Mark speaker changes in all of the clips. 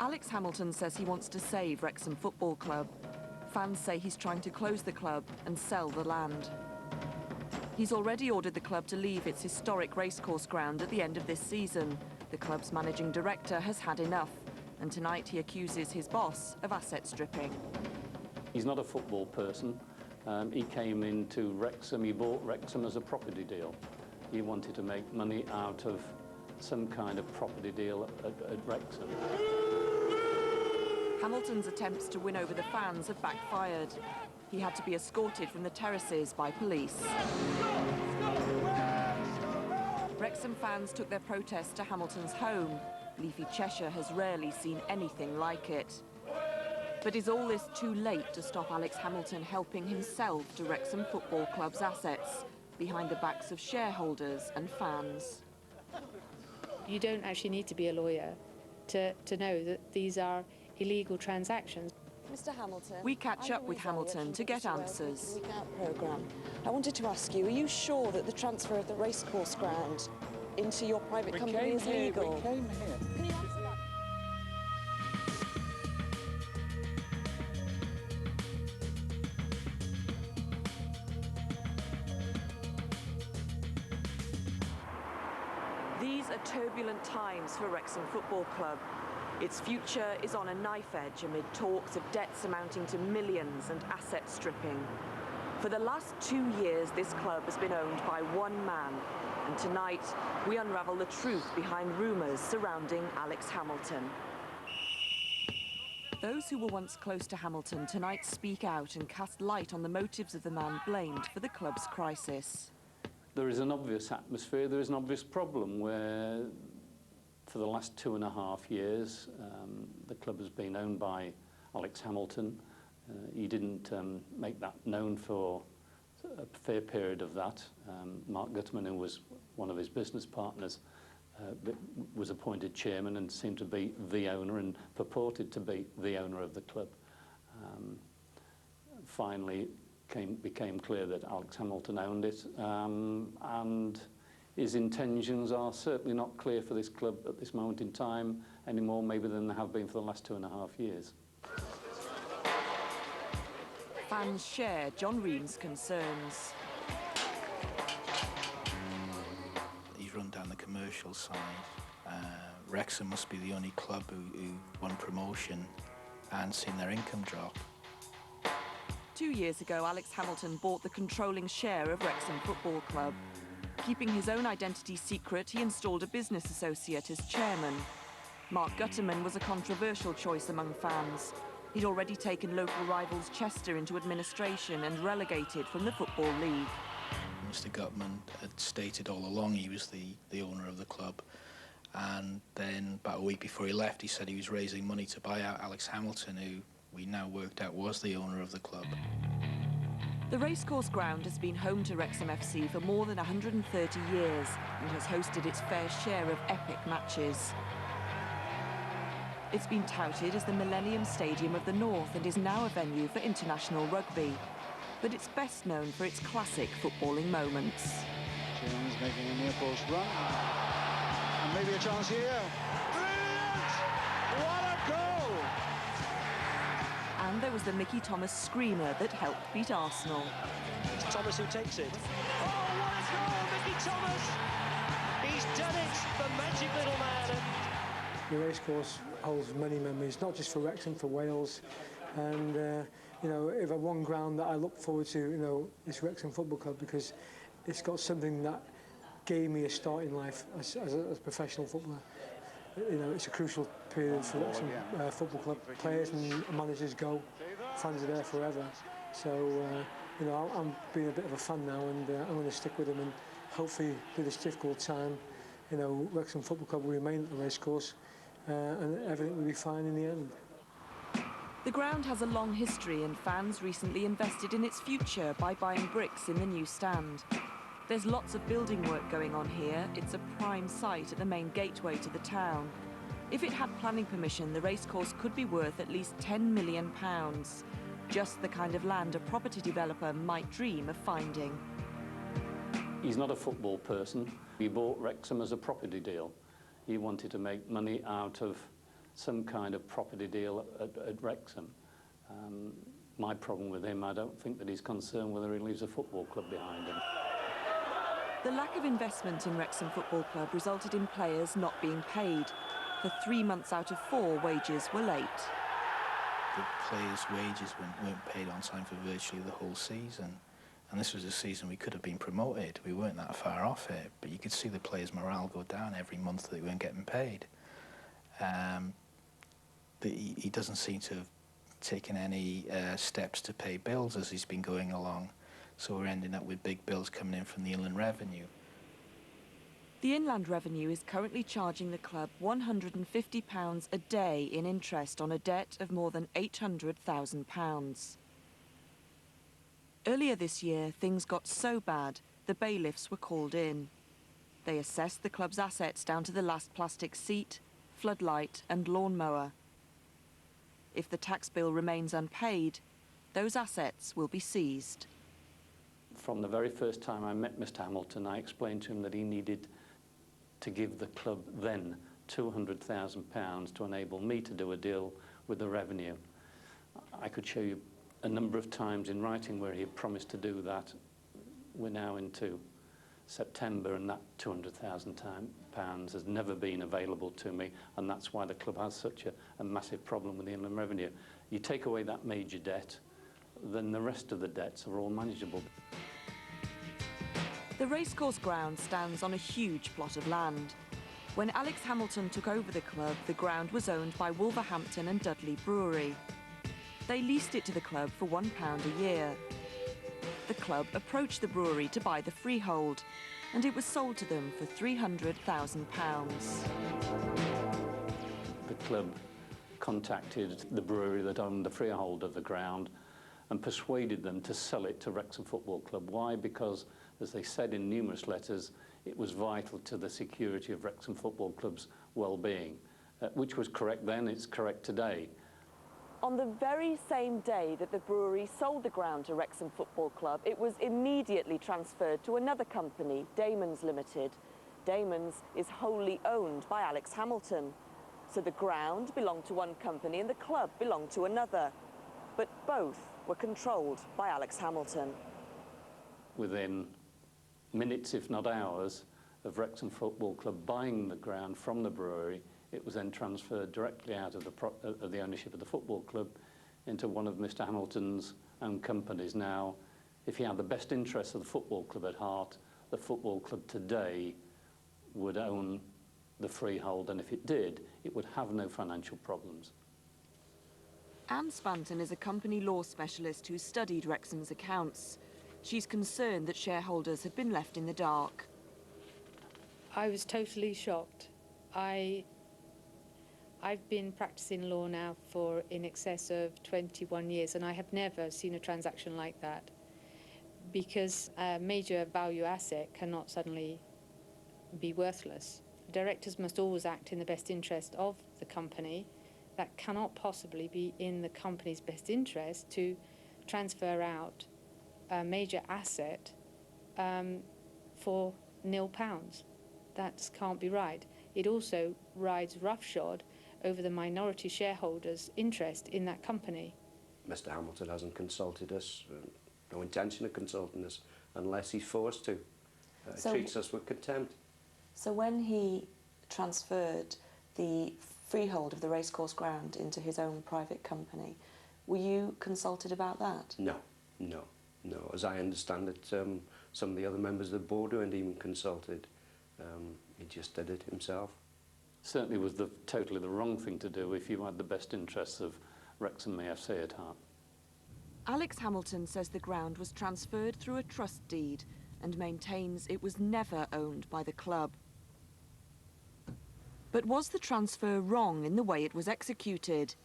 Speaker 1: Alex Hamilton says he wants to save Wrexham Football Club. Fans say he's trying to close the club and sell the land. He's already ordered the club to leave its historic racecourse ground at the end of this season. The club's managing director has had enough, and tonight he accuses his boss of asset stripping.
Speaker 2: He's not a football person. He came into Wrexham, he bought Wrexham as a property deal. He wanted to make money out of some kind of property deal at Wrexham.
Speaker 1: Hamilton's attempts to win over the fans have backfired. He had to be escorted from the terraces by police. Wrexham fans took their protest to Hamilton's home. Leafy Cheshire has rarely seen anything like it. But is all this too late to stop Alex Hamilton helping himself to Wrexham Football Club's assets, behind the backs of shareholders and fans?
Speaker 3: You don't actually need to be a lawyer to know that these are illegal transactions.
Speaker 4: Mr. Hamilton,
Speaker 1: we catch up with Hamilton to get answers.
Speaker 4: I wanted to ask you, are you sure that the transfer of the racecourse ground into your private company is legal?
Speaker 5: We came here.
Speaker 4: Can you answer that?
Speaker 1: These are turbulent times for Wrexham Football Club. Its future is on a knife edge amid talks of debts amounting to millions and asset stripping. For the last 2 years, this club has been owned by one man. And tonight, we unravel the truth behind rumours surrounding Alex Hamilton. Those who were once close to Hamilton tonight speak out and cast light on the motives of the man blamed for the club's crisis.
Speaker 2: There is an obvious atmosphere, there is an obvious problem where for the last 2.5 years the club has been owned by Alex Hamilton. He didn't make that known for a fair period of that. Mark Guterman, who was one of his business partners, was appointed chairman and seemed to be the owner and purported to be the owner of the club. Finally, became clear that Alex Hamilton owned it, and his intentions are certainly not clear for this club at this moment in time any more maybe than they have been for the last 2.5 years.
Speaker 1: Fans share John Ream's concerns.
Speaker 5: He's run down the commercial side. Wrexham must be the only club who won promotion and seen their income drop.
Speaker 1: 2 years ago, Alex Hamilton bought the controlling share of Wrexham Football Club. Keeping his own identity secret, he installed a business associate as chairman. Mark Guterman was a controversial choice among fans. He'd already taken local rivals Chester into administration and relegated from the Football League.
Speaker 5: Mr. Guterman had stated all along he was the owner of the club, and then about a week before he left he said he was raising money to buy out Alex Hamilton, who we now worked out was the owner of the club.
Speaker 1: The racecourse ground has been home to Wrexham FC for more than 130 years and has hosted its fair share of epic matches. It's been touted as the Millennium Stadium of the North and is now a venue for international rugby. But it's best known for its classic footballing moments.
Speaker 6: Jones making a near post run. And maybe a chance here. Brilliant! What a goal!
Speaker 1: And there was the Mickey Thomas screamer that helped beat Arsenal.
Speaker 7: It's Thomas who takes it. Oh, what a goal, Mickey Thomas! He's done it, the magic little man.
Speaker 8: The racecourse holds many memories, not just for Wrexham, for Wales. And, you know, if I one ground that I look forward to, you know, is Wrexham Football Club, because it's got something that gave me a start in life as a professional footballer. You know, it's a crucial period for Wrexham Football Club. Players and managers go, fans are there forever. So, you know, I'm being a bit of a fan now, and I'm going to stick with them, and hopefully through this difficult time, you know, Wrexham Football Club will remain at the racecourse, and everything will be fine in the end.
Speaker 1: The ground has a long history, and fans recently invested in its future by buying bricks in the new stand. There's lots of building work going on here. It's a prime site at the main gateway to the town. If it had planning permission, the racecourse could be worth at least £10 million. Just the kind of land a property developer might dream of finding.
Speaker 2: He's not a football person. He bought Wrexham as a property deal. He wanted to make money out of some kind of property deal at Wrexham. My problem with him, I don't think that he's concerned whether he leaves a football club behind him.
Speaker 1: The lack of investment in Wrexham Football Club resulted in players not being paid. For 3 months out of 4, wages were late.
Speaker 5: The players' wages weren't paid on time for virtually the whole season. And this was a season we could have been promoted. We weren't that far off it, but you could see the players' morale go down every month that they weren't getting paid. He doesn't seem to have taken any steps to pay bills as he's been going along. So we're ending up with big bills coming in from the Inland Revenue.
Speaker 1: The Inland Revenue is currently charging the club £150 a day in interest on a debt of more than £800,000. Earlier this year, things got so bad, the bailiffs were called in. They assessed the club's assets down to the last plastic seat, floodlight and lawnmower. If the tax bill remains unpaid, those assets will be seized.
Speaker 2: From the very first time I met Mr. Hamilton, I explained to him that he needed to give the club then £200,000 to enable me to do a deal with the revenue. I could show you a number of times in writing where he had promised to do that. We're now into September and that £200,000 has never been available to me, and that's why the club has such a massive problem with the Inland Revenue. You take away that major debt, then the rest of the debts are all manageable.
Speaker 1: The racecourse ground stands on a huge plot of land. When Alex Hamilton took over the club, the ground was owned by Wolverhampton and Dudley Brewery. They leased it to the club for £1 a year. The club approached the brewery to buy the freehold, and it was sold to them for £300,000.
Speaker 2: The club contacted the brewery that owned the freehold of the ground and persuaded them to sell it to Wrexham Football Club. Why? Because, as they said in numerous letters, it was vital to the security of Wrexham Football Club's well-being, which was correct then, it's correct today.
Speaker 4: On the very same day that the brewery sold the ground to Wrexham Football Club, it was immediately transferred to another company, Damon's Limited. Damon's is wholly owned by Alex Hamilton. So the ground belonged to one company and the club belonged to another. But both were controlled by Alex Hamilton.
Speaker 2: Within minutes, if not hours, of Wrexham Football Club buying the ground from the brewery, it was then transferred directly out of the ownership of the football club into one of Mr. Hamilton's own companies. Now, if he had the best interests of the football club at heart, the football club today would own the freehold, and if it did, it would have no financial problems.
Speaker 1: Anne Spanton is a company law specialist who studied Wrexham's accounts. She's concerned that shareholders had been left in the dark.
Speaker 3: I was totally shocked. I've been practicing law now for in excess of 21 years, and I have never seen a transaction like that, because a major value asset cannot suddenly be worthless. Directors must always act in the best interest of the company. That cannot possibly be in the company's best interest to transfer out a major asset for £0. That can't be right. It also rides roughshod over the minority shareholders' interest in that company.
Speaker 9: Mr. Hamilton hasn't consulted us, no intention of consulting us, unless he's forced to. Treats us with contempt.
Speaker 4: So when he transferred the freehold of the racecourse ground into his own private company, were you consulted about that?
Speaker 9: No. As I understand it, some of the other members of the board weren't even consulted. He just did it himself.
Speaker 2: Certainly was totally the wrong thing to do if you had the best interests of Wrexham AFC at heart.
Speaker 1: Alex Hamilton says the ground was transferred through a trust deed and maintains it was never owned by the club. But was the transfer wrong in the way it was executed?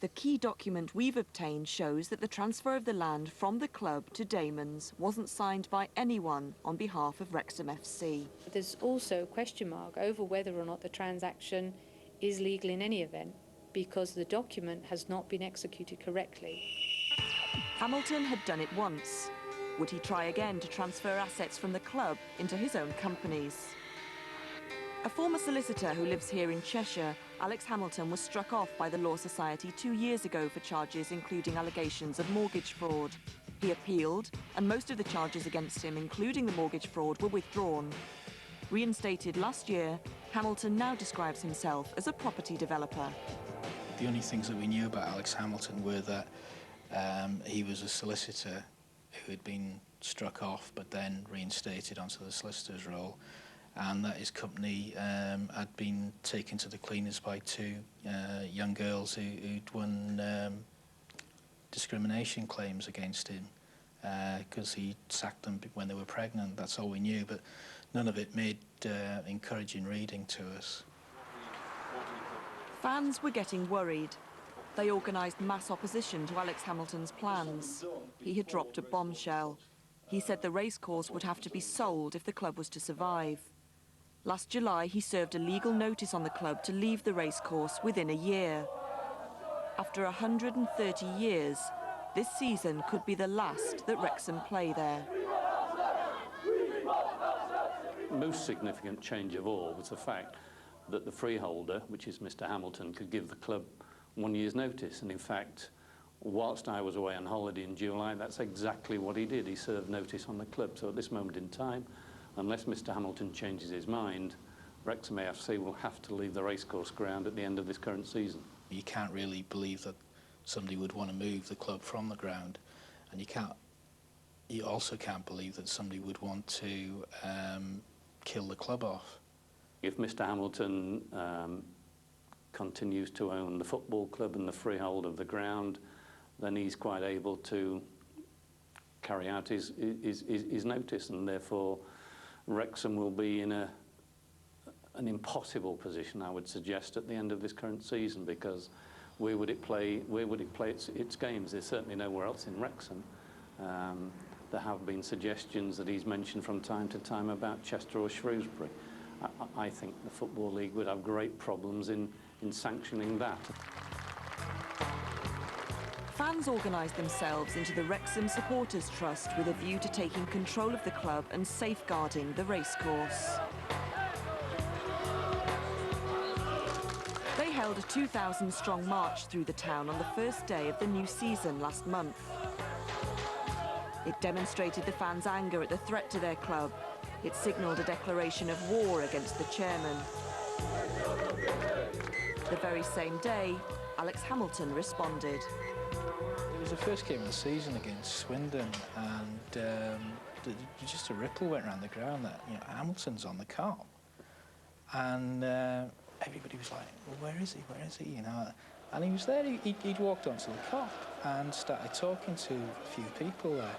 Speaker 1: The key document we've obtained shows that the transfer of the land from the club to Damon's wasn't signed by anyone on behalf of Wrexham FC.
Speaker 3: There's also a question mark over whether or not the transaction is legal in any event, because the document has not been executed correctly.
Speaker 1: Hamilton had done it once. Would he try again to transfer assets from the club into his own companies? A former solicitor who lives here in Cheshire Alex Hamilton was struck off by the Law Society 2 years ago for charges including allegations of mortgage fraud. He appealed, and most of the charges against him, including the mortgage fraud, were withdrawn. Reinstated last year, Hamilton now describes himself as a property developer.
Speaker 5: The only things that we knew about Alex Hamilton were that he was a solicitor who had been struck off but then reinstated onto the solicitor's role, and that his company had been taken to the cleaners by two young girls who'd won discrimination claims against him because he sacked them when they were pregnant. That's all we knew, but none of it made encouraging reading to us.
Speaker 1: Fans were getting worried. They organised mass opposition to Alex Hamilton's plans. He had dropped a bombshell. He said the racecourse would have to be sold if the club was to survive. Last July, he served a legal notice on the club to leave the racecourse within a year. After 130 years, this season could be the last that Wrexham play there.
Speaker 2: Most significant change of all was the fact that the freeholder, which is Mr. Hamilton, could give the club 1 year's notice. And in fact, whilst I was away on holiday in July, that's exactly what he did. He served notice on the club. So at this moment in time, unless Mr. Hamilton changes his mind, Wrexham AFC will have to leave the racecourse ground at the end of this current season.
Speaker 5: You can't really believe that somebody would want to move the club from the ground, and you also can't believe that somebody would want to kill the club off.
Speaker 2: If Mr. Hamilton continues to own the football club and the freehold of the ground, then he's quite able to carry out his notice, and therefore Wrexham will be in an impossible position, I would suggest, at the end of this current season, because where would it play its games? There's certainly nowhere else in Wrexham. There have been suggestions that he's mentioned from time to time about Chester or Shrewsbury. I think the Football League would have great problems in sanctioning that.
Speaker 1: Fans organised themselves into the Wrexham Supporters Trust with a view to taking control of the club and safeguarding the racecourse. They held a 2,000-strong march through the town on the first day of the new season last month. It demonstrated the fans' anger at the threat to their club. It signalled a declaration of war against the chairman. The very same day, Alex Hamilton responded.
Speaker 5: It was the first game of the season against Swindon, and just a ripple went around the ground that, you know, Hamilton's on the cop. And everybody was like, well, where is he, you know? And he was there. He'd walked onto the cop and started talking to a few people there.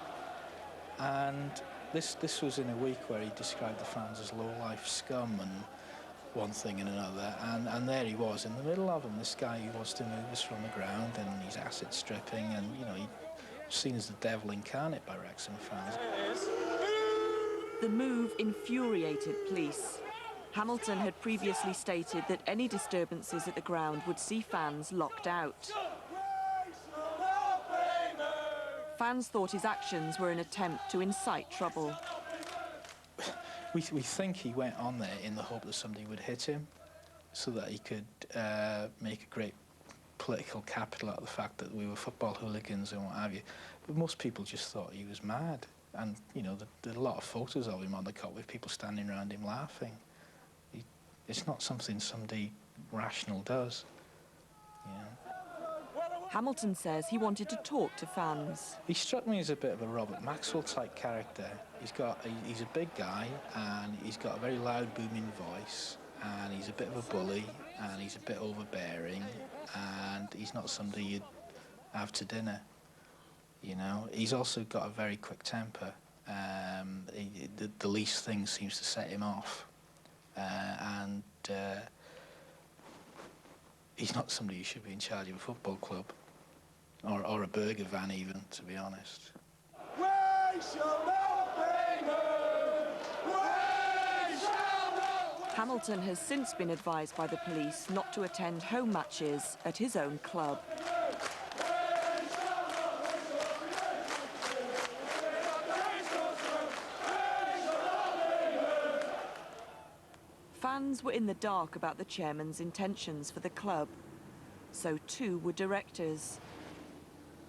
Speaker 5: And this was in a week where he described the fans as low-life scum and one thing and another, and there he was in the middle of them, this guy who wants to move us from the ground, and he's asset stripping, and, you know, he's seen as the devil incarnate by Wrexham fans.
Speaker 1: The move infuriated police. Hamilton had previously stated that any disturbances at the ground would see fans locked out. Fans thought his actions were an attempt to incite trouble.
Speaker 5: We think he went on there in the hope that somebody would hit him so that he could make a great political capital out of the fact that we were football hooligans and what have you. But most people just thought he was mad. And, you know, there are a lot of photos of him on the cop with people standing around him laughing. It's not something somebody rational does. Yeah.
Speaker 1: Hamilton says he wanted to talk to fans.
Speaker 5: He struck me as a bit of a Robert Maxwell type character. He's a big guy, and he's got a very loud booming voice, and he's a bit of a bully, and he's a bit overbearing, and he's not somebody you'd have to dinner. You know, he's also got a very quick temper. The least thing seems to set him off, and he's not somebody who should be in charge of a football club. Or a burger van even, to be honest.
Speaker 10: We shall not be moved. We shall not.
Speaker 1: Hamilton has since been advised by the police not to attend home matches at his own club. fans were in the dark about the chairman's intentions for the club. So too were directors.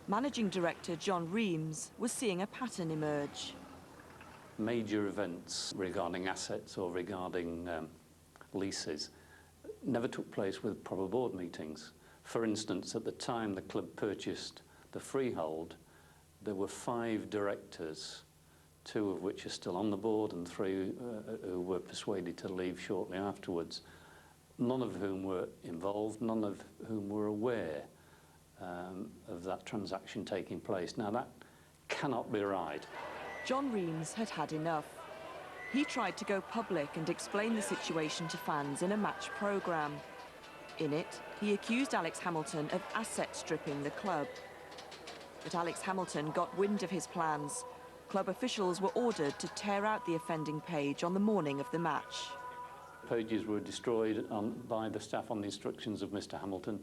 Speaker 1: Managing director John Reams was seeing a pattern emerge.
Speaker 2: Major events regarding assets or regarding leases never took place with proper board meetings. For instance, at the time the club purchased the freehold, there were 5 directors, 2 of which are still on the board and 3 who were persuaded to leave shortly afterwards, none of whom were involved, none of whom were aware of that transaction taking place. Now that cannot be right.
Speaker 1: John Reams had had enough. He tried to go public and explain the situation to fans in a match programme. In it, he accused Alex Hamilton of asset stripping the club. But Alex Hamilton got wind of his plans. Club officials were ordered to tear out the offending page on the morning of the match.
Speaker 2: Pages were destroyed by the staff on the instructions of Mr. Hamilton,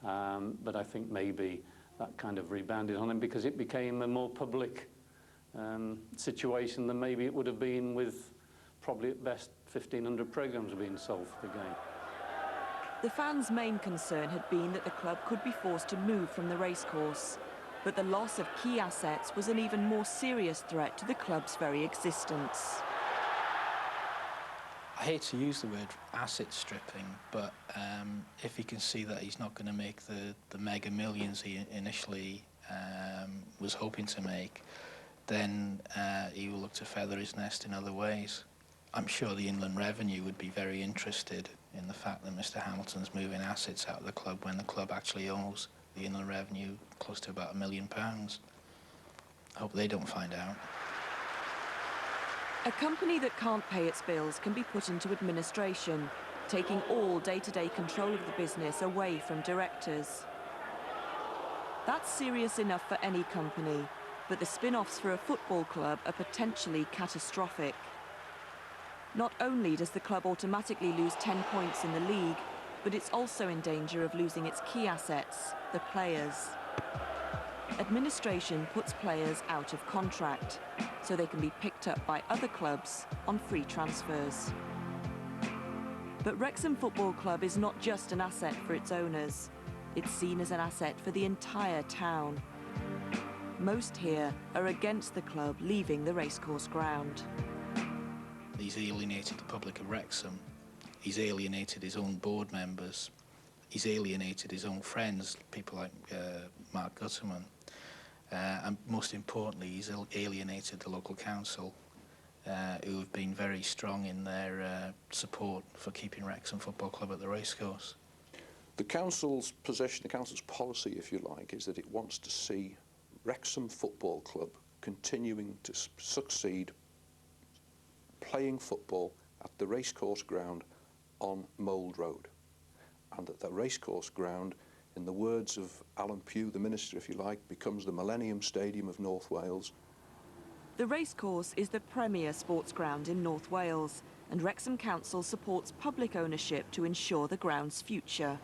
Speaker 2: but I think maybe that kind of rebounded on him because it became a more public situation than maybe it would have been with probably at best 1,500 programmes being sold for the game.
Speaker 1: The fans' main concern had been that the club could be forced to move from the racecourse, but the loss of key assets was an even more serious threat to the club's very existence.
Speaker 5: I hate to use the word asset stripping, but if he can see that he's not going to make the mega millions he initially was hoping to make, then he will look to feather his nest in other ways. I'm sure the Inland Revenue would be very interested in the fact that Mr. Hamilton's moving assets out of the club when the club actually owes the Inland Revenue close to about £1 million. I hope they don't find out.
Speaker 1: A company that can't pay its bills can be put into administration, taking all day-to-day control of the business away from directors. That's serious enough for any company, but the spin-offs for a football club are potentially catastrophic. Not only does the club automatically lose 10 points in the league, but it's also in danger of losing its key assets, the players. Administration puts players out of contract, so they can be picked up by other clubs on free transfers. But Wrexham Football Club is not just an asset for its owners. It's seen as an asset for the entire town. Most here are against the club leaving the racecourse ground.
Speaker 5: He's alienated the public of Wrexham. He's alienated his own board members. He's alienated his own friends, people like Mark Guterman. And most importantly, he's alienated the local council, who have been very strong in their support for keeping Wrexham Football Club at the racecourse.
Speaker 11: The council's position, the council's policy, if you like, is that it wants to see Wrexham Football Club continuing to succeed playing football at the racecourse ground on Mould Road, and that the racecourse ground, in the words of Alan Pugh, the minister, if you like, becomes the Millennium Stadium of North Wales.
Speaker 1: The racecourse is the premier sports ground in North Wales, and Wrexham Council supports public ownership to ensure the ground's future.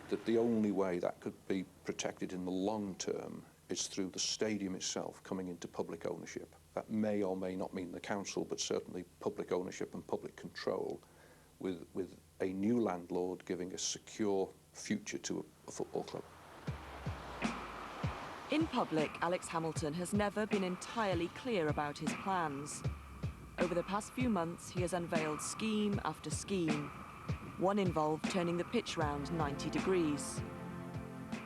Speaker 11: That the only way that could be protected in the long term is through the stadium itself coming into public ownership. That may or may not mean the council, but certainly public ownership and public control, with a new landlord giving a secure future to a football club.
Speaker 1: In public, Alex Hamilton has never been entirely clear about his plans. Over the past few months, he has unveiled scheme after scheme. One involved turning the pitch round 90 degrees.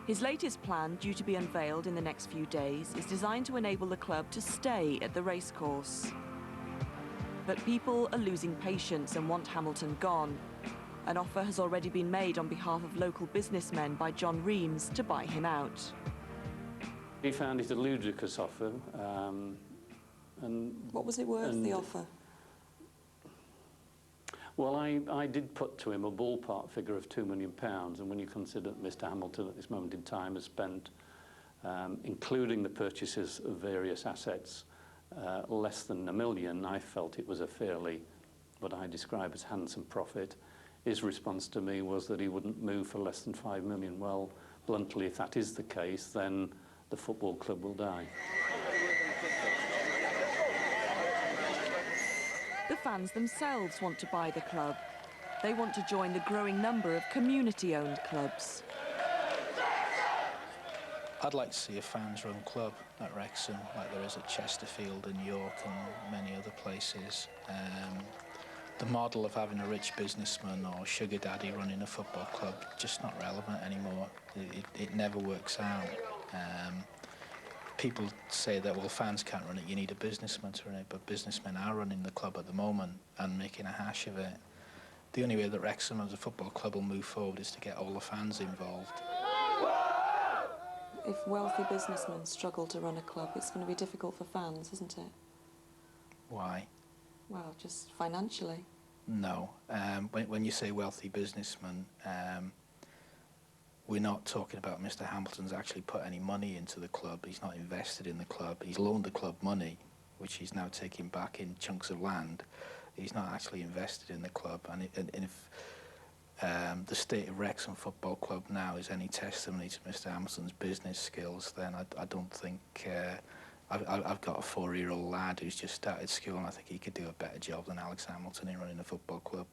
Speaker 1: His latest plan, due to be unveiled in the next few days, is designed to enable the club to stay at the racecourse. But people are losing patience and want Hamilton gone. An offer has already been made on behalf of local businessmen by John Reams to buy him out.
Speaker 2: He found it a ludicrous offer.
Speaker 1: What was it worth, the offer?
Speaker 2: Well, I did put to him a ballpark figure of £2 million, and when you consider that Mr. Hamilton at this moment in time has spent, including the purchases of various assets, less than £1 million, I felt it was a fairly, what I describe as handsome profit. His response to me was that he wouldn't move for less than £5 million. Well, bluntly, if that is the case, then the football club will die.
Speaker 1: The fans themselves want to buy the club. They want to join the growing number of community-owned clubs.
Speaker 5: I'd like to see a fans-run club at Wrexham, like there is at Chesterfield and York and many other places. The model of having a rich businessman or sugar daddy running a football club, just not relevant anymore. It never works out. People say that, well, fans can't run it, you need a businessman to run it, but businessmen are running the club at the moment and making a hash of it. The only way that Wrexham as a football club will move forward is to get all the fans involved.
Speaker 12: If wealthy businessmen struggle to run a club, it's going to be difficult for fans, isn't it?
Speaker 5: Why?
Speaker 12: Well, just financially.
Speaker 5: No. When you say wealthy businessmen, we're not talking about Mr. Hamilton's actually put any money into the club. He's not invested in the club. He's loaned the club money, which he's now taking back in chunks of land. He's not actually invested in the club. And if the state of Wrexham Football Club now is any testimony to Mr. Hamilton's business skills, then I don't think... I've got a 4-year-old lad who's just started school, and I think he could do a better job than Alex Hamilton in running a football club.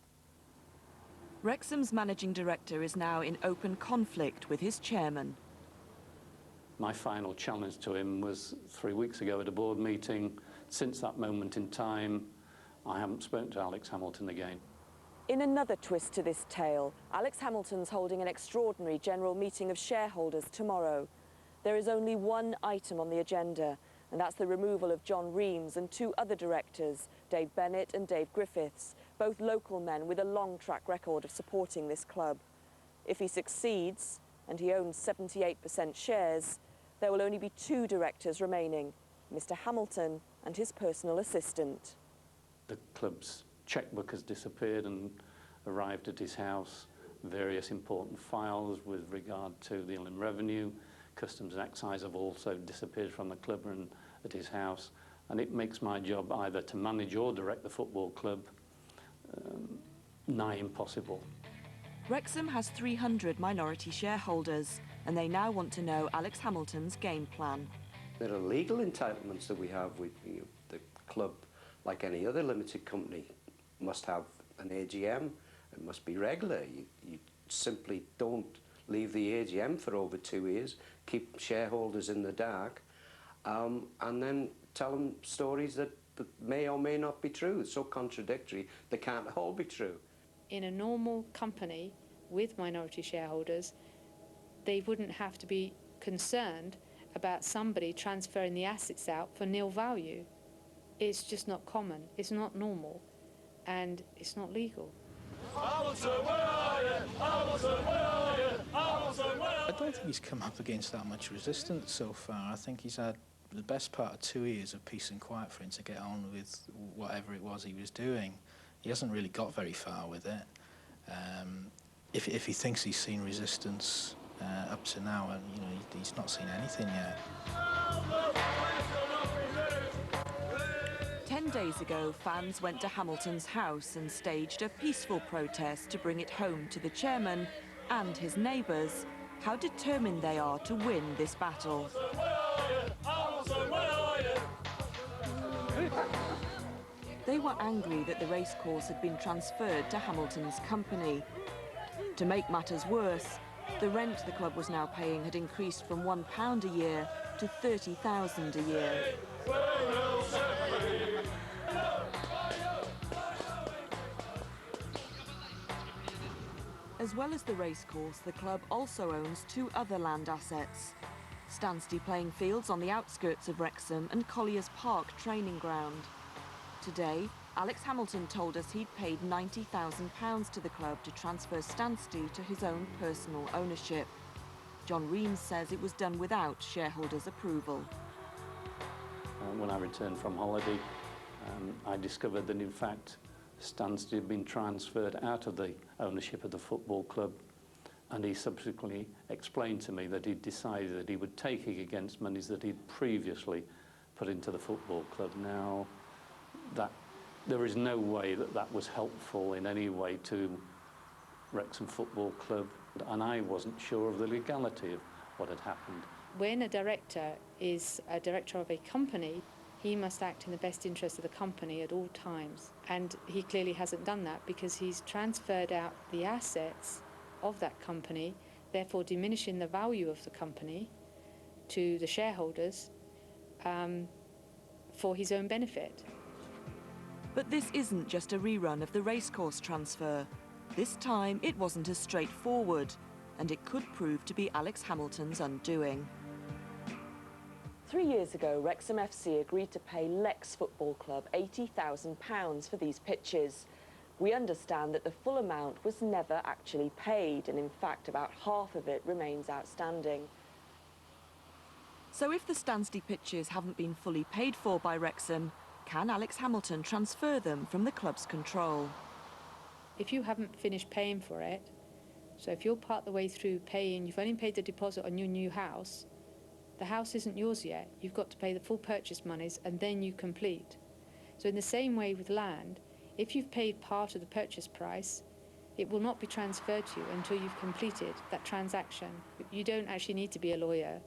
Speaker 1: Wrexham's managing director is now in open conflict with his chairman.
Speaker 2: My final challenge to him was 3 weeks ago at a board meeting. Since that moment in time, I haven't spoken to Alex Hamilton again.
Speaker 4: In another twist to this tale, Alex Hamilton's holding an extraordinary general meeting of shareholders tomorrow. There is only one item on the agenda, and that's the removal of John Reams and 2 other directors, Dave Bennett and Dave Griffiths, both local men with a long track record of supporting this club. If he succeeds, and he owns 78% shares, there will only be 2 directors remaining, Mr. Hamilton and his personal assistant.
Speaker 2: The club's chequebook has disappeared and arrived at his house. Various important files with regard to the Inland Revenue, Customs and Excise have also disappeared from the club and at his house, and it makes my job either to manage or direct the football club nigh impossible.
Speaker 1: Wrexham has 300 minority shareholders, and they now want to know Alex Hamilton's game plan.
Speaker 9: There are legal entitlements that we have with the club, like any other limited company, must have an AGM. It must be regular. You simply don't leave the AGM for over 2 years, keep shareholders in the dark, and then tell them stories that may or may not be true. It's so contradictory, they can't all be true.
Speaker 3: In a normal company with minority shareholders, they wouldn't have to be concerned about somebody transferring the assets out for nil value. It's just not common, it's not normal, and it's not legal.
Speaker 10: Hamilton, where are you? Hamilton, where are you? Hamilton, where are you?
Speaker 5: I don't think he's come up against that much resistance so far. I think he's had the best part of 2 years of peace and quiet for him to get on with whatever it was he was doing. He hasn't really got very far with it. If he thinks he's seen resistance up to now, you know, he's not seen anything yet.
Speaker 1: 10 days ago, fans went to Hamilton's house and staged a peaceful protest to bring it home to the chairman and his neighbours how determined they are to win this battle. They were angry that the racecourse had been transferred to Hamilton's company. To make matters worse, the rent the club was now paying had increased from £1 a year to £30,000 a year. As well as the racecourse, the club also owns 2 other land assets: Stanstey playing fields on the outskirts of Wrexham and Collier's Park training ground. Today, Alex Hamilton told us he'd paid £90,000 to the club to transfer Stanstey to his own personal ownership. John Reams says it was done without shareholders' approval.
Speaker 2: When I returned from holiday, I discovered that in fact Stanstey had been transferred out of the ownership of the football club, and he subsequently explained to me that he'd decided that he would take it against monies that he'd previously put into the football club. Now, there is no way that was helpful in any way to Wrexham Football Club, and I wasn't sure of the legality of what had happened.
Speaker 3: When a director is a director of a company, he must act in the best interest of the company at all times. And he clearly hasn't done that because he's transferred out the assets of that company, therefore diminishing the value of the company to the shareholders for his own benefit.
Speaker 1: But this isn't just a rerun of the racecourse transfer. This time it wasn't as straightforward, and it could prove to be Alex Hamilton's undoing.
Speaker 4: 3 years ago, Wrexham FC agreed to pay Lex Football Club £80,000 for these pitches. We understand that the full amount was never actually paid, and in fact about half of it remains outstanding.
Speaker 1: So if the Stansty pitches haven't been fully paid for by Wrexham, can Alex Hamilton transfer them from the club's control?
Speaker 3: If you haven't finished paying for it, so if you're part the way through paying, you've only paid the deposit on your new house, the house isn't yours yet. You've got to pay the full purchase monies and then you complete. So in the same way with land, if you've paid part of the purchase price, it will not be transferred to you until you've completed that transaction. You don't actually need to be a lawyer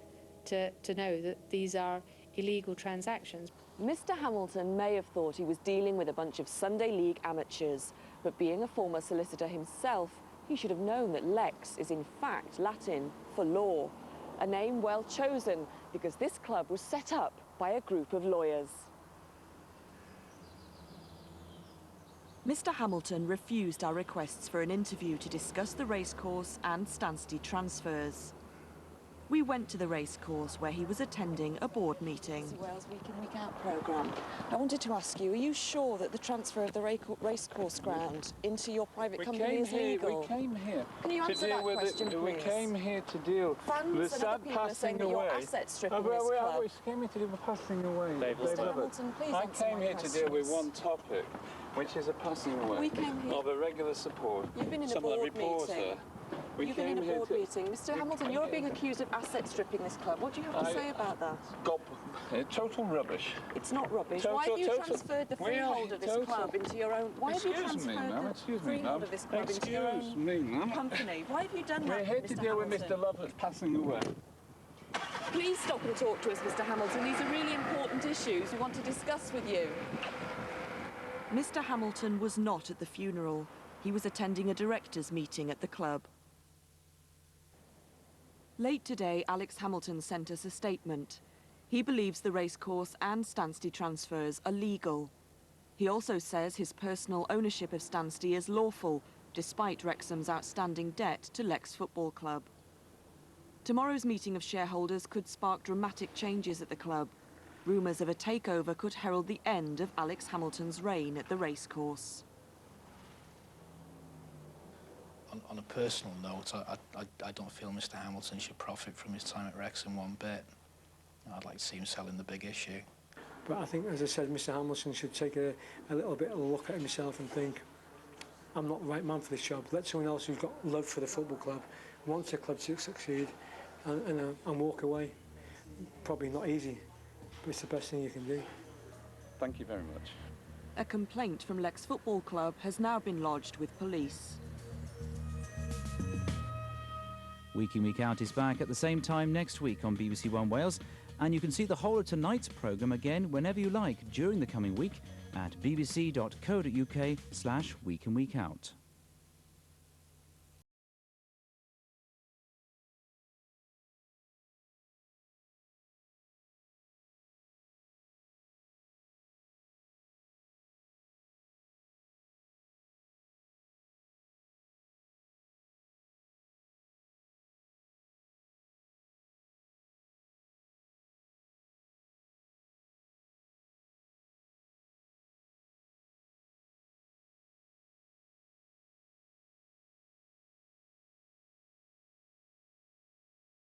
Speaker 3: to know that these are illegal transactions.
Speaker 4: Mr. Hamilton may have thought he was dealing with a bunch of Sunday League amateurs, but being a former solicitor himself, he should have known that lex is in fact Latin for law. A name well chosen because this club was set up by a group of lawyers.
Speaker 1: Mr. Hamilton refused our requests for an interview to discuss the racecourse and Stansty transfers. We went to the racecourse where he was attending a board meeting.
Speaker 12: Wales Week In, Week Out programme. I wanted to ask you, are you sure that the transfer of the racecourse ground into your private company is legal?
Speaker 13: We came here
Speaker 12: Can you answer that question, please?
Speaker 13: We came here to deal with
Speaker 12: Fans and
Speaker 13: sad
Speaker 12: other people are saying
Speaker 13: passing
Speaker 12: that
Speaker 13: away.
Speaker 12: you're asset stripping this
Speaker 13: We
Speaker 12: club.
Speaker 13: came here to deal with passing away.
Speaker 12: Mr. Hamilton, please
Speaker 13: I
Speaker 12: answer
Speaker 13: came
Speaker 12: my
Speaker 13: here to deal with
Speaker 12: questions.
Speaker 13: one topic, which is a passing away
Speaker 12: We came here-
Speaker 13: of a regular support.
Speaker 12: You've been in a
Speaker 13: Some
Speaker 12: board
Speaker 13: reporter.
Speaker 12: meeting.
Speaker 13: We
Speaker 12: You've been
Speaker 13: came
Speaker 12: in a
Speaker 13: here
Speaker 12: board
Speaker 13: to-
Speaker 12: meeting. Mr. Hamilton, you're being accused of asset stripping this club. What do you have to say about that?
Speaker 13: Total rubbish.
Speaker 12: It's not rubbish. Why have you transferred the freehold of this club into your own... Why have you transferred the freehold of this club into your own company? Why have you done that,
Speaker 13: We're here to
Speaker 12: Mr.
Speaker 13: deal with
Speaker 12: Hamilton?
Speaker 13: Mr. Lovelace passing away.
Speaker 12: Please stop and talk to us, Mr. Hamilton. These are really important issues we want to discuss with you.
Speaker 1: Mr. Hamilton was not at the funeral. He was attending a directors' meeting at the club. Late today, Alex Hamilton sent us a statement. He believes the racecourse and Stansty transfers are legal. He also says his personal ownership of Stansty is lawful, despite Wrexham's outstanding debt to Lex Football Club. Tomorrow's meeting of shareholders could spark dramatic changes at the club. Rumours of a takeover could herald the end of Alex Hamilton's reign at the racecourse.
Speaker 5: On a personal note, I don't feel Mr. Hamilton should profit from his time at Wrexham one bit. I'd like to see him selling the big issue.
Speaker 8: But I think, as I said, Mr. Hamilton should take a little bit of a look at himself and think, I'm not the right man for this job. Let someone else who's got love for the football club, wants the club to succeed, and walk away. Probably not easy, but it's the best thing you can do.
Speaker 13: Thank you very much.
Speaker 1: A complaint from Lex Football Club has now been lodged with police.
Speaker 14: Week In, Week Out is back at the same time next week on BBC One Wales, and you can see the whole of tonight's programme again whenever you like during the coming week at bbc.co.uk/weekinweekout.